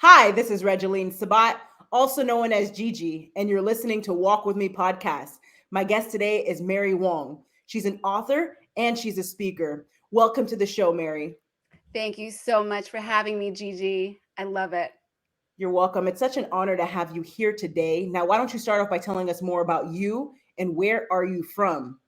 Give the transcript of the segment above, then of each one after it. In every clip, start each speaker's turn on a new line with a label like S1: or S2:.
S1: Hi, this is Regeline Sabat, also known as Gigi, and you're listening to Walk With Me podcast. My guest today is Mary Huang. She's an author and she's a speaker. Welcome to the show, Mary.
S2: Thank you so much for having me, Gigi. I love it.
S1: You're welcome. It's such an honor to have you here today. Now, why don't you start off by telling us more about you and where are you from?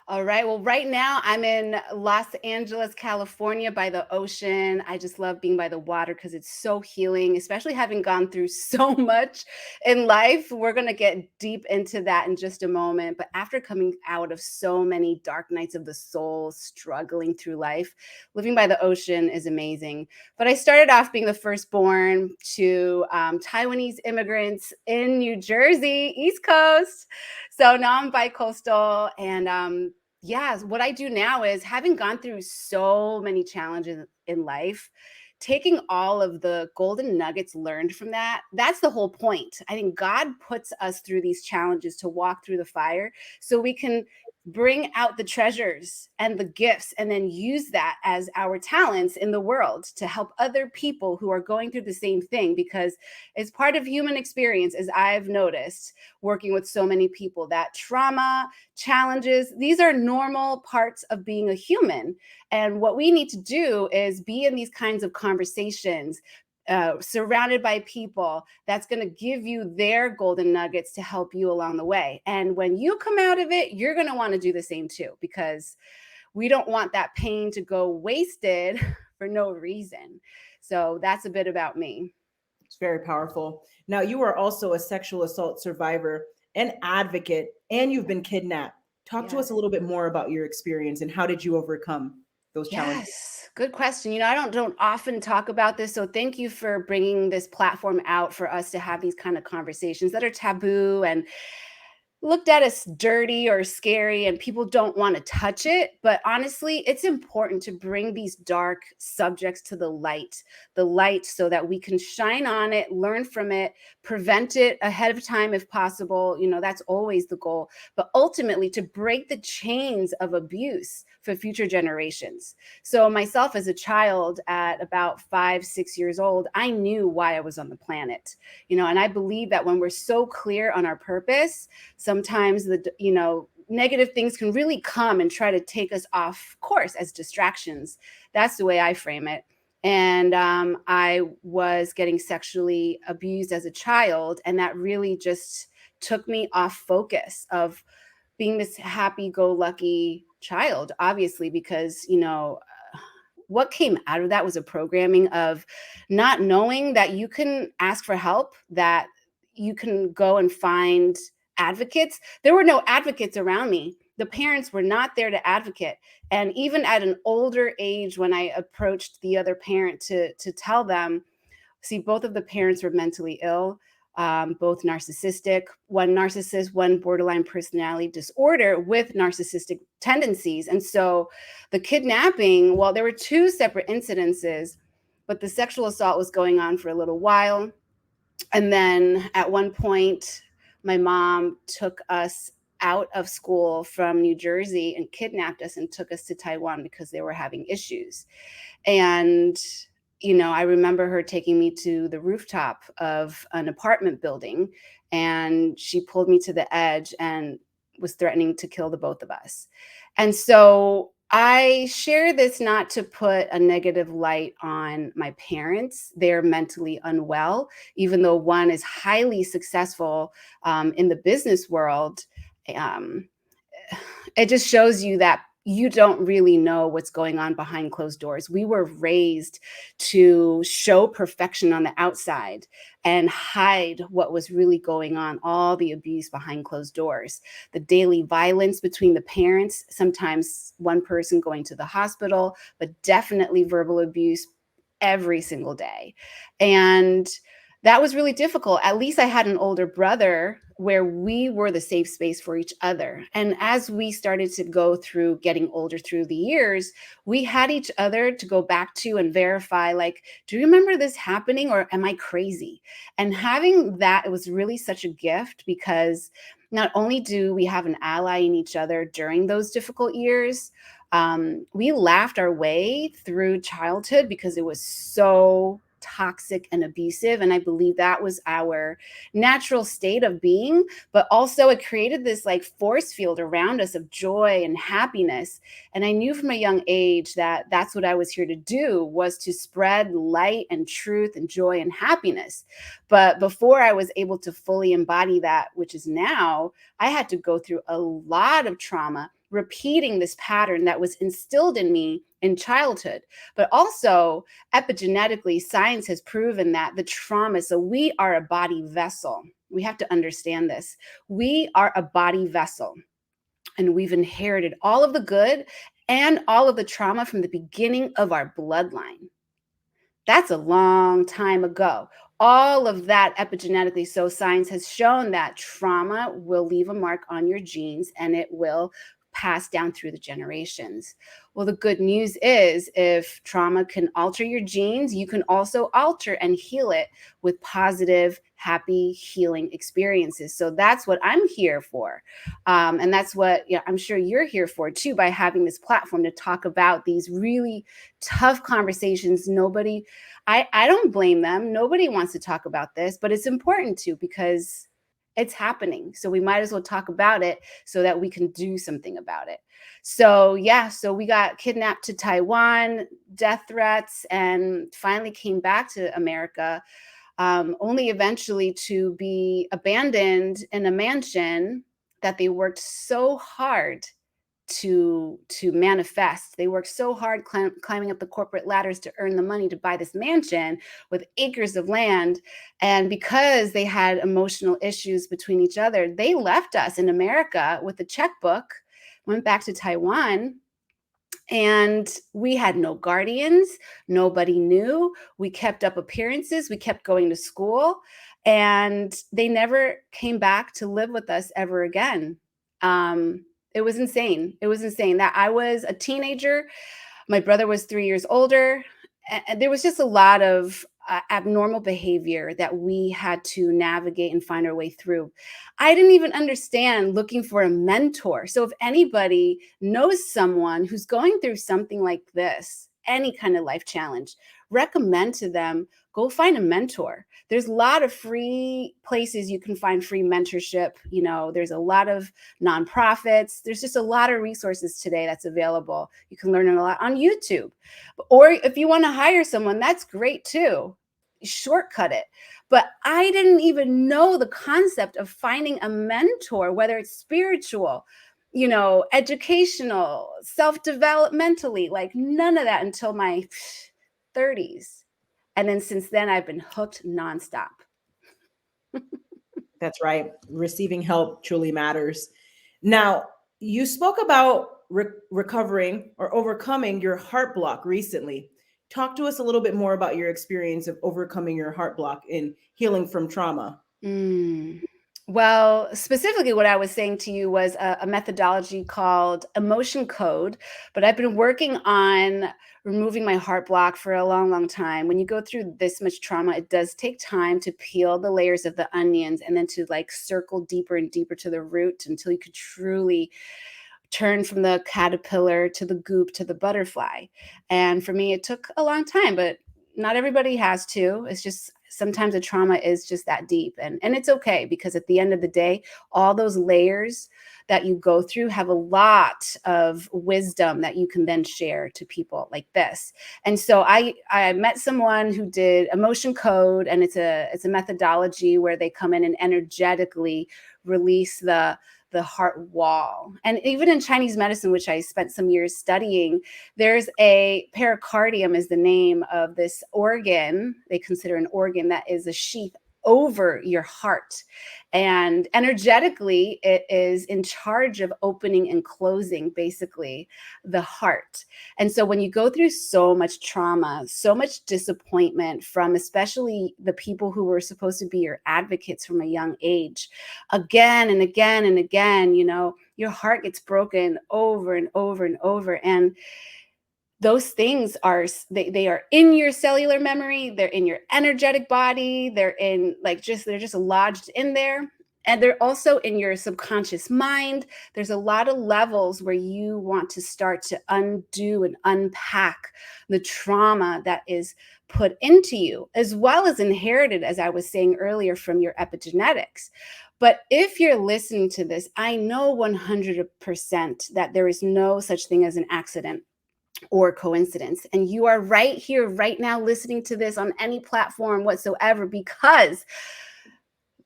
S2: All right. Well, right now I'm in Los Angeles, California by the ocean. I just love being by the water because it's so healing, especially having gone through so much in life. We're going to get deep into that in just a moment. But after coming out of so many dark nights of the soul, struggling through life, living by the ocean is amazing. But I started off being the firstborn to Taiwanese immigrants in New Jersey, East Coast. So now I'm bi-coastal and yeah, what I do now is having gone through so many challenges in life, taking all of the golden nuggets learned from that, that's the whole point. I think God puts us through these challenges to walk through the fire so we can bring out the treasures and the gifts and then use that as our talents in the world to help other people who are going through the same thing, because it's part of human experience, as I've noticed working with so many people, that trauma, challenges, these are normal parts of being a human. And what we need to do is be in these kinds of conversations, surrounded by people that's going to give you their golden nuggets to help you along the way. And when you come out of it, you're going to want to do the same too, because we don't want that pain to go wasted for no reason. So that's a bit about me.
S1: It's very powerful. Now, you are also a sexual assault survivor, an advocate, and you've been kidnapped. Talk to us
S2: Yes.
S1: a little bit more about your experience and how did you overcome those challenges?
S2: Yes, good question. I don't often talk about this, so thank you for bringing this platform out for us to have these kind of conversations that are taboo and looked at as dirty or scary, and people don't want to touch it. But honestly, it's important to bring these dark subjects to the light so that we can shine on it, learn from it, prevent it ahead of time if possible. That's always the goal. But ultimately, to break the chains of abuse for future generations. So, myself as a child at about 5, 6 years old, I knew why I was on the planet, and I believe that when we're so clear on our purpose, sometimes the negative things can really come and try to take us off course as distractions. That's the way I frame it. And I was getting sexually abused as a child, and that really just took me off focus of being this happy-go-lucky child, obviously, because what came out of that was a programming of not knowing that you can ask for help, that you can go and find advocates. There were no advocates around me. The parents were not there to advocate. And even at an older age, when I approached the other parent to tell them, see, both of the parents were mentally ill, both narcissistic, one narcissist, one borderline personality disorder with narcissistic tendencies. And so the kidnapping, well, there were two separate incidences, but the sexual assault was going on for a little while. And then at one point, my mom took us out of school from New Jersey and kidnapped us and took us to Taiwan because they were having issues. And I remember her taking me to the rooftop of an apartment building, and she pulled me to the edge and was threatening to kill the both of us. And so I share this not to put a negative light on my parents. They're mentally unwell, even though one is highly successful in the business world. Um, it just shows you that you don't really know what's going on behind closed doors. We were raised to show perfection on the outside and hide what was really going on, all the abuse behind closed doors, the daily violence between the parents, sometimes one person going to the hospital, but definitely verbal abuse every single day. And that was really difficult. At least I had an older brother where we were the safe space for each other. And as we started to go through getting older through the years, we had each other to go back to and verify, like, do you remember this happening, or am I crazy? And having that, it was really such a gift, because not only do we have an ally in each other during those difficult years, we laughed our way through childhood because it was so toxic and abusive. And I believe that was our natural state of being, but also it created this like force field around us of joy and happiness. And I knew from a young age that that's what I was here to do, was to spread light and truth and joy and happiness. But before I was able to fully embody that, which is now, I had to go through a lot of trauma, repeating this pattern that was instilled in me in childhood. But also, epigenetically, science has proven that the trauma, so we are a body vessel. We have to understand this. We are a body vessel, and we've inherited all of the good and all of the trauma from the beginning of our bloodline. That's a long time ago. All of that epigenetically. So science has shown that trauma will leave a mark on your genes and it will pass down through the generations. Well, the good news is if trauma can alter your genes, you can also alter and heal it with positive, happy, healing experiences. So that's what I'm here for. And that's what I'm sure you're here for too, by having this platform to talk about these really tough conversations. I don't blame them. Nobody wants to talk about this, but it's important to, because it's happening. So we might as well talk about it so that we can do something about it. So we got kidnapped to Taiwan, death threats, and finally came back to America, only eventually to be abandoned in a mansion that they worked so hard to manifest. They worked so hard climbing up the corporate ladders to earn the money to buy this mansion with acres of land. And because they had emotional issues between each other, they left us in America with a checkbook, went back to Taiwan, and we had no guardians. Nobody knew. We kept up appearances. We kept going to school, and they never came back to live with us ever again. It was insane. It was insane that I was a teenager. My brother was 3 years older. And there was just a lot of abnormal behavior that we had to navigate and find our way through. I didn't even understand looking for a mentor. So if anybody knows someone who's going through something like this, any kind of life challenge, recommend to them, go find a mentor. There's a lot of free places you can find free mentorship. There's a lot of nonprofits. There's just a lot of resources today that's available. You can learn a lot on YouTube. Or if you want to hire someone, that's great too. Shortcut it. But I didn't even know the concept of finding a mentor, whether it's spiritual, educational, self-developmentally, like none of that until my 30s. And then since then, I've been hooked nonstop.
S1: That's right. Receiving help truly matters. Now, you spoke about recovering or overcoming your heart block recently. Talk to us a little bit more about your experience of overcoming your heart block and healing from trauma.
S2: Well, specifically, what I was saying to you was a methodology called emotion code, but I've been working on removing my heart block for a long, long time. When you go through this much trauma, it does take time to peel the layers of the onions and then to like circle deeper and deeper to the root until you could truly turn from the caterpillar to the goop to the butterfly. And for me, it took a long time, but not everybody has to. It's just sometimes a trauma is just that deep. And it's okay, because at the end of the day, all those layers that you go through have a lot of wisdom that you can then share to people like this. And so I met someone who did emotion code, and it's a methodology where they come in and energetically release the heart wall. And even in Chinese medicine, which I spent some years studying, there's a pericardium is the name of this organ. They consider an organ that is a sheath over your heart. And energetically, it is in charge of opening and closing, basically, the heart. And so when you go through so much trauma, so much disappointment from especially the people who were supposed to be your advocates from a young age, again and again and again, your heart gets broken over and over and over. And those things are they are in your cellular memory, they're in your energetic body, they're just lodged in there. And they're also in your subconscious mind. There's a lot of levels where you want to start to undo and unpack the trauma that is put into you, as well as inherited, as I was saying earlier, from your epigenetics. But if you're listening to this, I know 100% that there is no such thing as an accident or coincidence. And you are right here, right now, listening to this on any platform whatsoever, because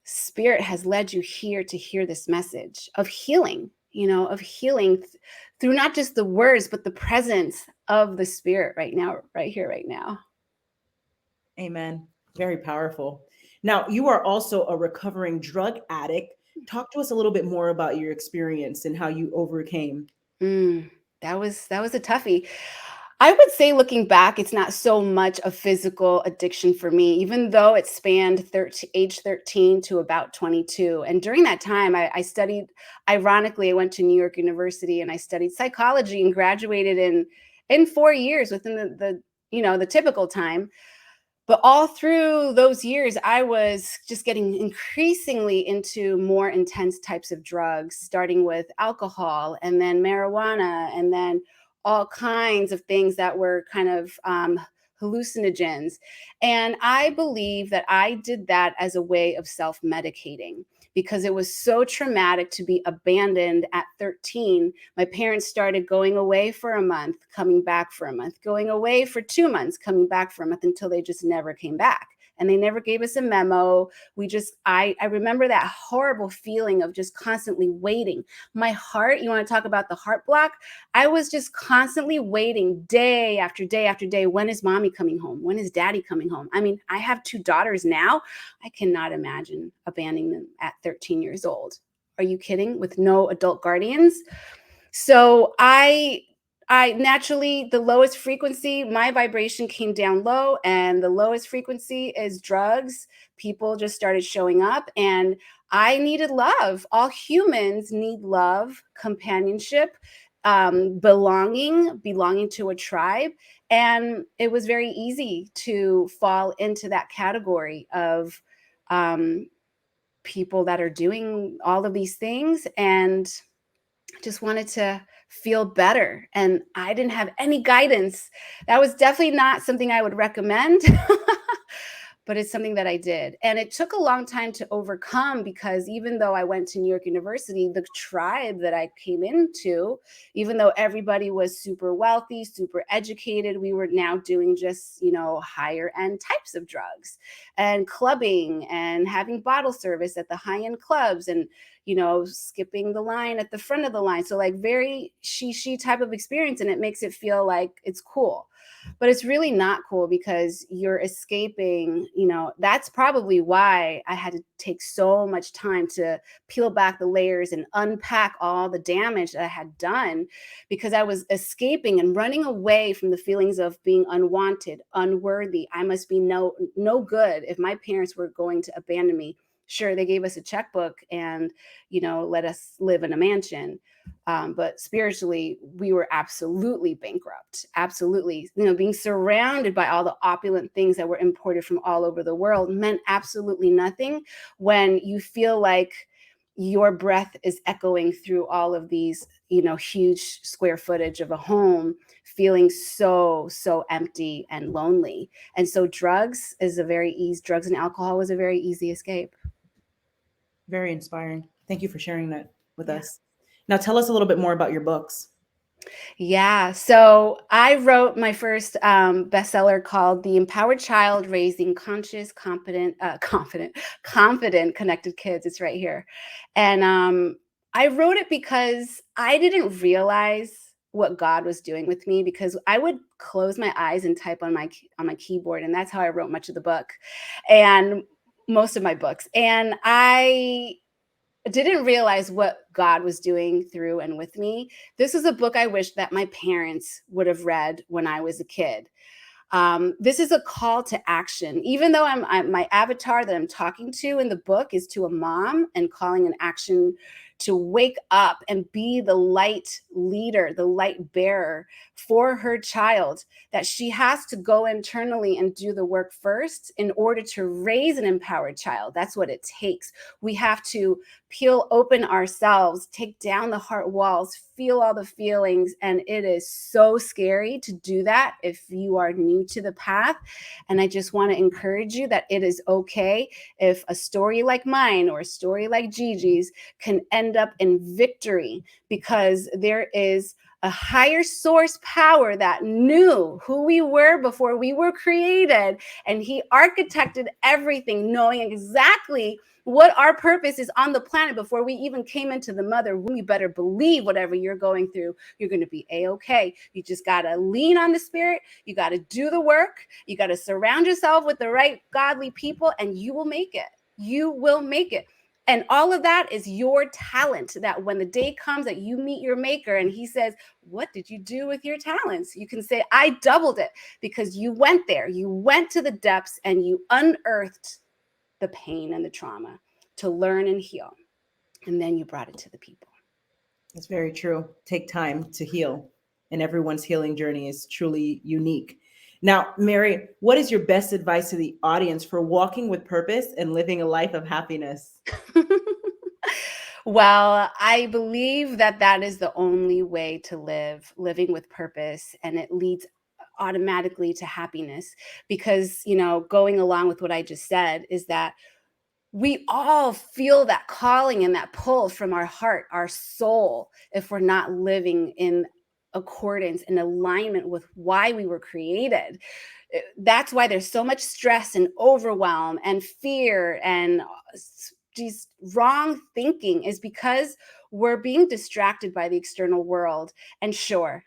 S2: Spirit has led you here to hear this message of healing, of healing through not just the words, but the presence of the Spirit right now, right here, right now.
S1: Amen. Very powerful. Now, you are also a recovering drug addict. Talk to us a little bit more about your experience and how you overcame.
S2: That was a toughie. I would say, looking back, it's not so much a physical addiction for me, even though it spanned age 13 to about 22. And during that time, I studied, ironically, I went to New York University and I studied psychology and graduated in 4 years within the typical time. But all through those years, I was just getting increasingly into more intense types of drugs, starting with alcohol and then marijuana and then all kinds of things that were kind of hallucinogens. And I believe that I did that as a way of self-medicating, because it was so traumatic to be abandoned at 13. My parents started going away for a month, coming back for a month, going away for 2 months, coming back for a month, until they just never came back. And they never gave us a memo. I remember that horrible feeling of just constantly waiting. My heart, you want to talk about the heart block? I was just constantly waiting day after day after day. When is mommy coming home? When is daddy coming home? I mean, I have 2 daughters now. I cannot imagine abandoning them at 13 years old. Are you kidding? With no adult guardians? So I naturally, the lowest frequency, my vibration came down low, and the lowest frequency is drugs. People just started showing up, and I needed love. All humans need love, companionship, belonging to a tribe. And it was very easy to fall into that category of people that are doing all of these things, and just wanted to feel better. And I didn't have any guidance. That was definitely not something I would recommend. But it's something that I did. And it took a long time to overcome, because even though I went to New York University, the tribe that I came into, even though everybody was super wealthy, super educated, we were now doing just, higher end types of drugs and clubbing and having bottle service at the high end clubs, and skipping the line at the front of the line. So like very she type of experience. And it makes it feel like it's cool. But it's really not cool, because you're escaping. That's probably why I had to take so much time to peel back the layers and unpack all the damage that I had done, because I was escaping and running away from the feelings of being unwanted, unworthy. I must be no good if my parents were going to abandon me. Sure, they gave us a checkbook and, let us live in a mansion. But spiritually, we were absolutely bankrupt. Absolutely. Being surrounded by all the opulent things that were imported from all over the world meant absolutely nothing when you feel like your breath is echoing through all of these, huge square footage of a home, feeling so empty and lonely. And so drugs and alcohol was a very easy escape.
S1: Very inspiring. Thank you for sharing that with us. Now, tell us a little bit more about your books.
S2: Yeah. So I wrote my first bestseller called The Empowered Child: Raising Conscious, Confident, Connected Kids. It's right here. And I wrote it because I didn't realize what God was doing with me, because I would close my eyes and type on my keyboard. And that's how I wrote much of the book and most of my books. And I didn't realize what God was doing through and with me. This is a book I wish that my parents would have read when I was a kid. This is a call to action. Even though I'm my avatar that I'm talking to in the book is to a mom and calling an action to wake up and be the light leader, the light bearer for her child, that she has to go internally and do the work first in order to raise an empowered child. That's what it takes. We have to peel open ourselves, take down the heart walls, feel all the feelings. And it is so scary to do that if you are new to the path. And I just want to encourage you that it is okay if a story like mine or a story like Gigi's can end up in victory, because there is a higher source power that knew who we were before we were created. And he architected everything, knowing exactly what our purpose is on the planet before we even came into the mother womb. You better believe whatever you're going through, you're going to be a-okay. You just got to lean on the spirit. You got to do the work. You got to surround yourself with the right godly people, and you will make it. You will make it. And all of that is your talent, that when the day comes that you meet your maker and he says, what did you do with your talents? You can say, I doubled it, because you went there. You went to the depths and you unearthed the pain and the trauma to learn and heal. And then you brought it to the people.
S1: That's very true. Take time to heal. And everyone's healing journey is truly unique. Now, Mary, what is your best advice to the audience for walking with purpose and living a life of happiness?
S2: Well, I believe that that is the only way to live, living with purpose, and it leads automatically to happiness. Because, going along with what I just said, is that we all feel that calling and that pull from our heart, our soul, if we're not living in accordance and alignment with why we were created. That's why there's so much stress and overwhelm and fear and these wrong thinking, is because we're being distracted by the external world. And sure,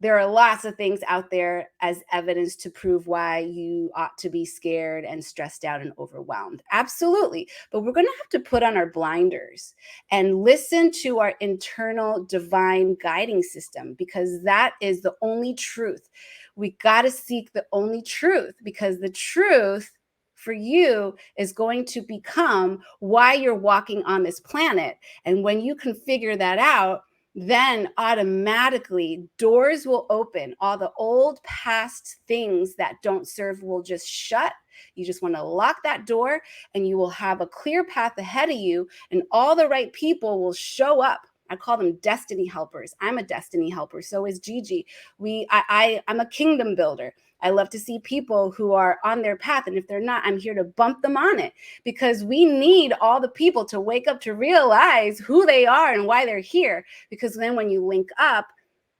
S2: there are lots of things out there as evidence to prove why you ought to be scared and stressed out and overwhelmed. Absolutely. But we're going to have to put on our blinders and listen to our internal divine guiding system, because that is the only truth. We got to seek the only truth, because the truth for you is going to become why you're walking on this planet. And when you can figure that out, then automatically doors will open. All the old past things that don't serve will just shut. You just want to lock that door, and you will have a clear path ahead of you, and all the right people will show up. I call them destiny helpers. I'm a destiny helper. So is Gigi. I'm a kingdom builder. I love to see people who are on their path. And if they're not, I'm here to bump them on it, because we need all the people to wake up to realize who they are and why they're here. Because then when you link up,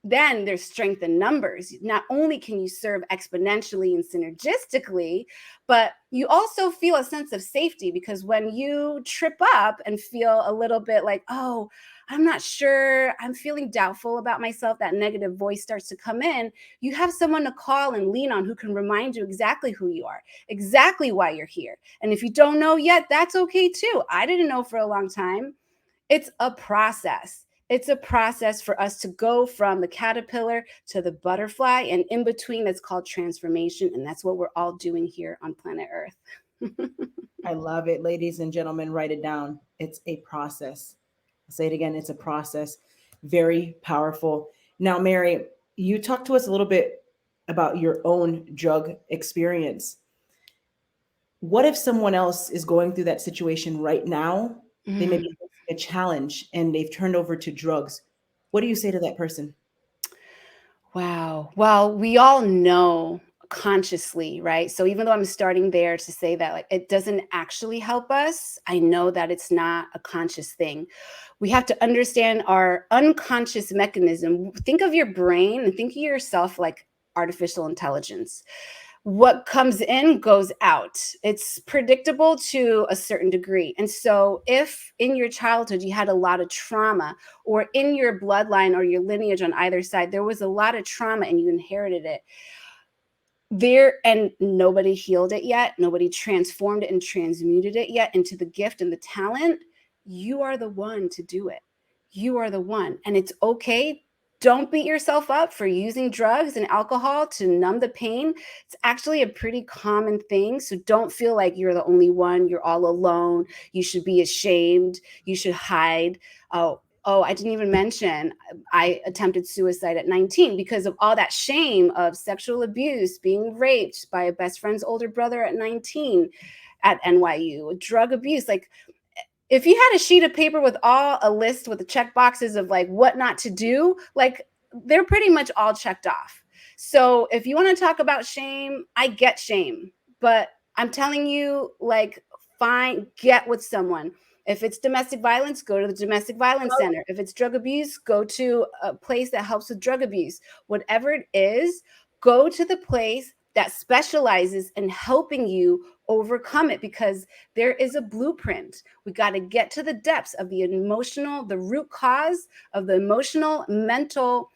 S2: then there's strength in numbers. Not only can you serve exponentially and synergistically, but you also feel a sense of safety, because when you trip up and feel a little bit like, oh, I'm not sure, I'm feeling doubtful about myself, that negative voice starts to come in, you have someone to call and lean on who can remind you exactly who you are, exactly why you're here. And if you don't know yet, that's okay too. I didn't know for a long time. It's a process. It's a process for us to go from the caterpillar to the butterfly, and in between, that's called transformation. And that's what we're all doing here on planet Earth.
S1: I love it. Ladies and gentlemen, write it down. It's a process. I'll say it again. It's a process. Very powerful. Now, Mary, you talked to us a little bit about your own drug experience. What if someone else is going through that situation right now? They may be facing a challenge and they've turned over to drugs. What do you say to that person?
S2: Wow. Well, we all know consciously, right? So even though I'm starting there to say that like it doesn't actually help us, I know that it's not a conscious thing. We have to understand our unconscious mechanism. Think of your brain and think of yourself like artificial intelligence. What comes in goes out. It's predictable to a certain degree. And so if in your childhood you had a lot of trauma, or in your bloodline or your lineage on either side, there was a lot of trauma and you inherited it there, and nobody healed it yet, nobody transformed it and transmuted it yet into the gift and the talent, you are the one to do it. You are the one. And it's okay Don't beat yourself up for using drugs and alcohol to numb the pain. It's actually a pretty common thing. So don't feel like you're the only one. You're all alone. You should be ashamed. You should hide. Oh, I didn't even mention I attempted suicide at 19 because of all that shame of sexual abuse, being raped by a best friend's older brother at 19 at NYU, drug abuse. Like, if you had a sheet of paper with a list with the check boxes of like what not to do, like they're pretty much all checked off. So if you want to talk about shame, I get shame, but I'm telling you, like, get with someone. If it's domestic violence, go to the domestic violence center. If it's drug abuse, go to a place that helps with drug abuse. Whatever it is, go to the place that specializes in helping you overcome it, because there is a blueprint. We got to get to the depths of the emotional, the root cause of the emotional, mental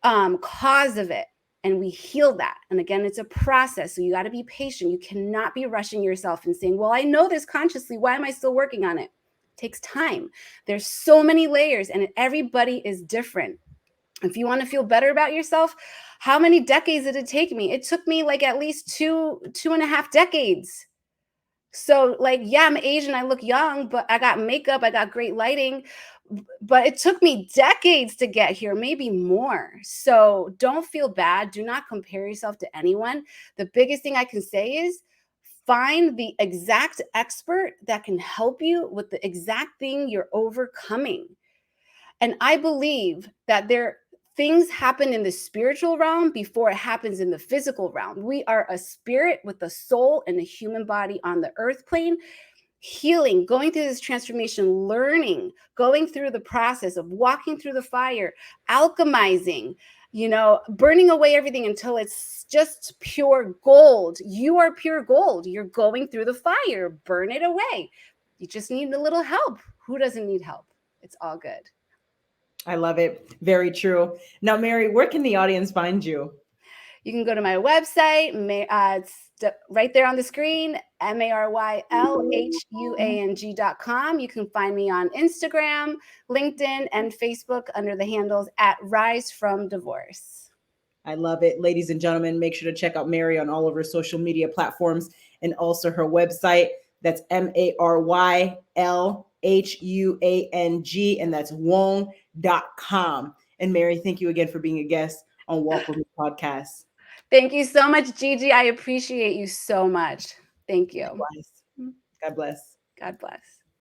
S2: cause of it. And we heal that. And again, it's a process. So you got to be patient. You cannot be rushing yourself and saying, well, I know this consciously. Why am I still working on it? It takes time. There's so many layers, and everybody is different. If you want to feel better about yourself, how many decades did it take me? It took me like at least two and a half decades. So, like, yeah, I'm Asian, I look young, but I got makeup, I got great lighting, but it took me decades to get here, maybe more. So don't feel bad. Do not compare yourself to anyone. The biggest thing I can say is find the exact expert that can help you with the exact thing you're overcoming. And I believe that things happen in the spiritual realm before it happens in the physical realm. We are a spirit with a soul and a human body on the earth plane, healing, going through this transformation, learning, going through the process of walking through the fire, alchemizing, burning away everything until it's just pure gold. You are pure gold. You're going through the fire. Burn it away. You just need a little help. Who doesn't need help? It's all good.
S1: I love it. Very true. Now, Mary, where can the audience find you?
S2: You can go to my website. It's right there on the screen, MARYLHUANG.com. You can find me on Instagram, LinkedIn, and Facebook under the handles at Rise From Divorce.
S1: I love it. Ladies and gentlemen, make sure to check out Mary on all of her social media platforms and also her website. That's MARYLHUANG, and that's Huang.com. And Mary, thank you again for being a guest on Walk With Me podcast.
S2: Thank you so much, Gigi. I appreciate you so much. Thank you.
S1: God bless.
S2: God bless.